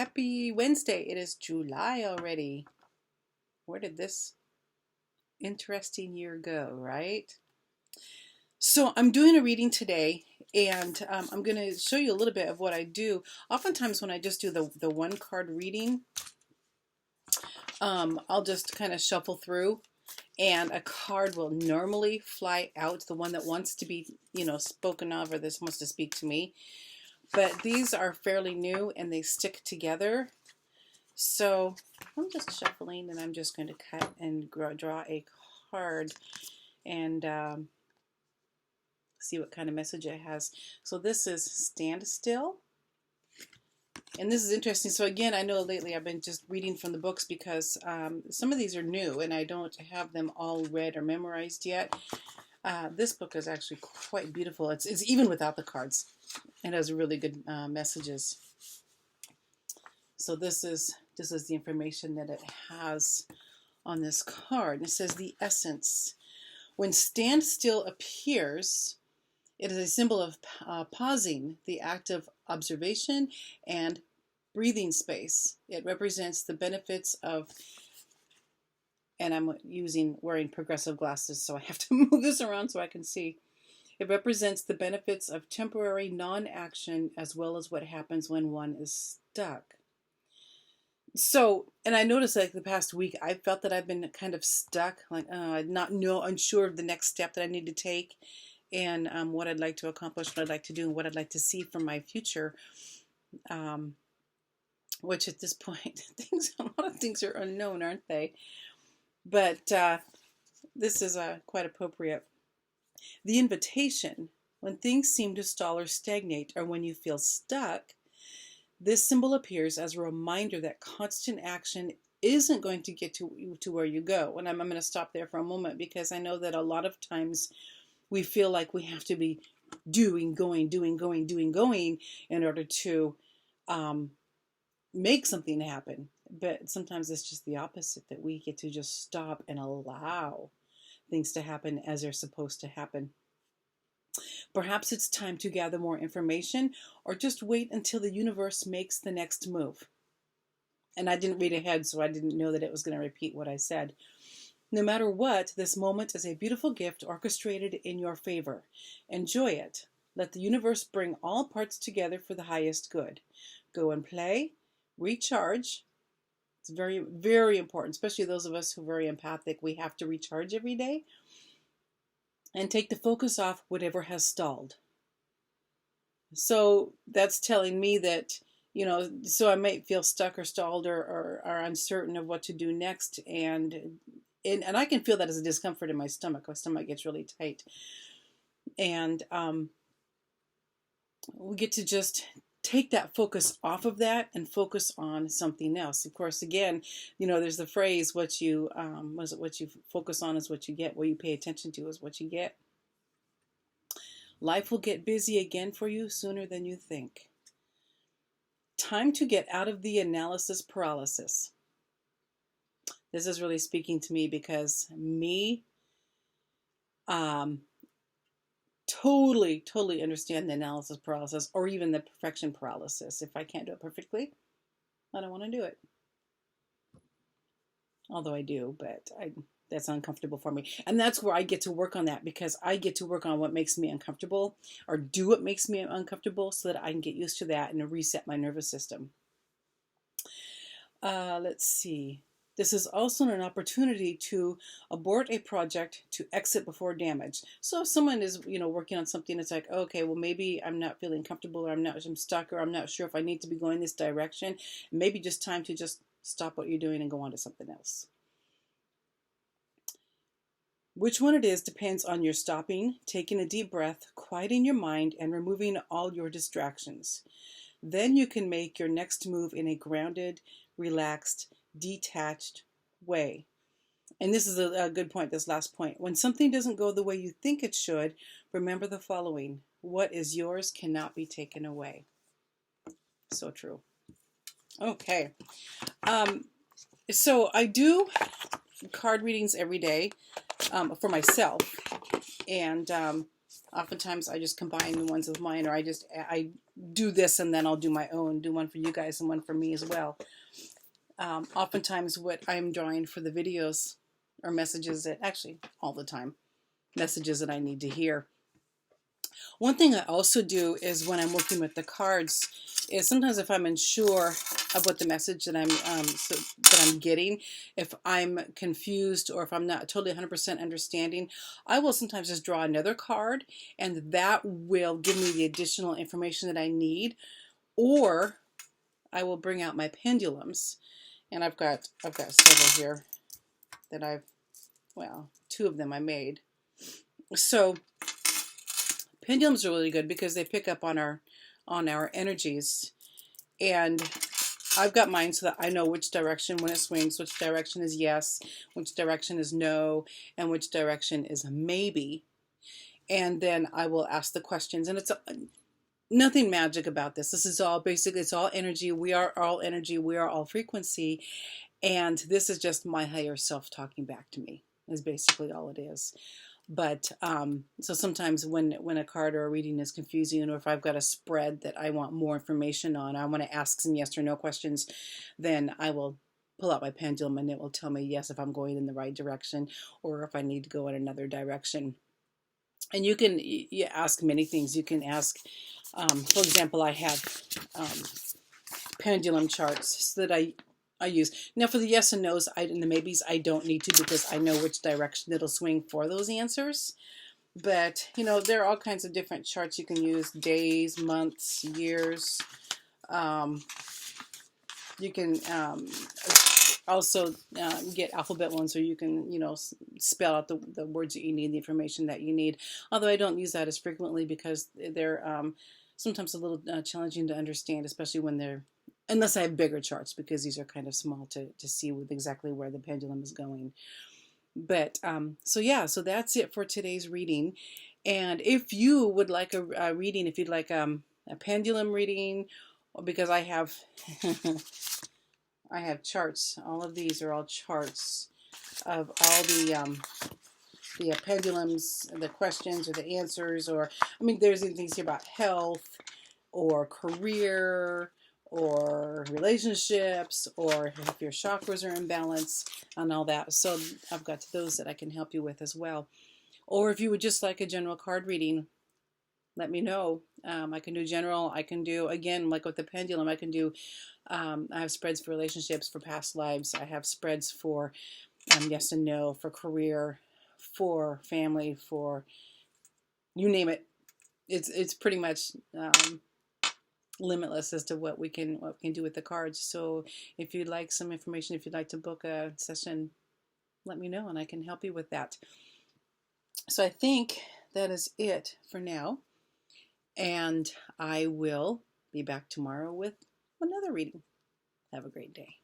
Happy Wednesday. It is July already. Where did this interesting year go, right? So I'm doing a reading today, and I'm going to show you a little bit of what I do. Oftentimes when I just do the one card reading, I'll just kind of shuffle through, and a card will normally fly out, the one that wants to be, spoken of, or this wants to speak to me. But these are fairly new, and they stick together. So I'm just shuffling, and I'm just going to cut and draw a card and see what kind of message it has. So this is Standstill. And this is interesting. So again, I know lately I've been just reading from the books because some of these are new and I don't have them all read or memorized yet. This book is actually quite beautiful. It's even without the cards. It has really good messages. So this is the information that it has on this card. It says the essence. When standstill appears, it is a symbol of pausing, the act of observation and breathing space. It represents the benefits of, and I'm wearing progressive glasses, so I have to move this around so I can see. It represents the benefits of temporary non-action as well as what happens when one is stuck. So, and I noticed like the past week, I felt that I've been kind of stuck, like unsure of the next step that I need to take, and what I'd like to accomplish, what I'd like to do, and what I'd like to see from my future. Which at this point, a lot of things are unknown, aren't they? But this is quite appropriate. The invitation, when things seem to stall or stagnate, or when you feel stuck, this symbol appears as a reminder that constant action isn't going to get to where you go. And I'm going to stop there for a moment because I know that a lot of times we feel like we have to be doing, going in order to make something happen. But sometimes it's just the opposite, that we get to just stop and allow things to happen as they're supposed to happen. Perhaps it's time to gather more information or just wait until the universe makes the next move. And I didn't read ahead, so I didn't know that it was going to repeat what I said. No matter what, this moment is a beautiful gift orchestrated in your favor. Enjoy it. Let the universe bring all parts together for the highest good. Go and play, recharge. It's very, very important, especially those of us who are very empathic. We have to recharge every day. And take the focus off whatever has stalled. So that's telling me that, so I might feel stuck or stalled or uncertain of what to do next. And I can feel that as a discomfort in my stomach. My stomach gets really tight. And we get to just take that focus off of that and focus on something else. Of course, again, there's the phrase, what you focus on is what you get. What you pay attention to is what you get. Life will get busy again for you sooner than you think. Time to get out of the analysis paralysis. This is really speaking to me because totally understand the analysis paralysis, or even the perfection paralysis. If I can't do it perfectly, I don't want to do it. Although I do, but that's uncomfortable for me. And that's where I get to work on that, because I get to work on what makes me uncomfortable, or do what makes me uncomfortable, so that I can get used to that and reset my nervous system. Let's see. This is also an opportunity to abort a project, to exit before damage. So if someone is, working on something, it's like, okay, well, maybe I'm not feeling comfortable, or I'm stuck, or I'm not sure if I need to be going this direction. Maybe just time to just stop what you're doing and go on to something else. Which one it is depends on your stopping, taking a deep breath, quieting your mind, and removing all your distractions. Then you can make your next move in a grounded, relaxed, detached way. And this is a good point, this last point. When something doesn't go the way you think it should, remember the following: what is yours cannot be taken away. So true. Okay. So I do card readings every day for myself. And Oftentimes I just combine the ones with mine, or I do this and then I'll do my own, do one for you guys and one for me as well. Oftentimes what I'm drawing for the videos are messages that, actually all the time, messages that I need to hear. One thing I also do is when I'm working with the cards is sometimes if I'm unsure of what the message that I'm getting, if I'm confused or if I'm not totally 100% understanding, I will sometimes just draw another card, and that will give me the additional information that I need. Or I will bring out my pendulums, and I've got several here that well, 2 of them I made. So pendulums are really good because they pick up on our energies, and I've got mine so that I know which direction when it swings, which direction is yes, which direction is no, and which direction is maybe. And then I will ask the questions, and it's nothing magic about this. This is all basically, it's all energy. We are all energy. We are all frequency, and this is just my higher self talking back to me. Is basically all it is. But so sometimes when a card or a reading is confusing, or if I've got a spread that I want more information on, I want to ask some yes or no questions, then I will pull out my pendulum and it will tell me yes if I'm going in the right direction or if I need to go in another direction. And you can ask many things. You can ask, for example, I have pendulum charts that I use. Now for the yes and no's and the maybes, I don't need to because I know which direction it'll swing for those answers. But, you know, there are all kinds of different charts you can use, days, months, years. You can also get alphabet ones where you can, you know, spell out the words that you need, the information that you need. Although I don't use that as frequently because they're sometimes a little challenging to understand, especially when they're, unless I have bigger charts, because these are kind of small to see with exactly where the pendulum is going. But so yeah, so that's it for today's reading. And if you would like a reading, if you'd like a pendulum reading, because I have I have charts. All of these are all charts of all the pendulums, the questions or the answers, or I mean, there's things here about health or career or relationships, or if your chakras are in balance and all that. So I've got those that I can help you with as well. Or if you would just like a general card reading, let me know. I can do general. I can do, again, like with the pendulum, I can do, I have spreads for relationships, for past lives. I have spreads for yes and no, for career, for family, for you name it. It's pretty much limitless as to what we can do with the cards. So if you'd like some information, if you'd like to book a session, let me know and I can help you with that. So I think that is it for now, and I will be back tomorrow with another reading. Have a great day.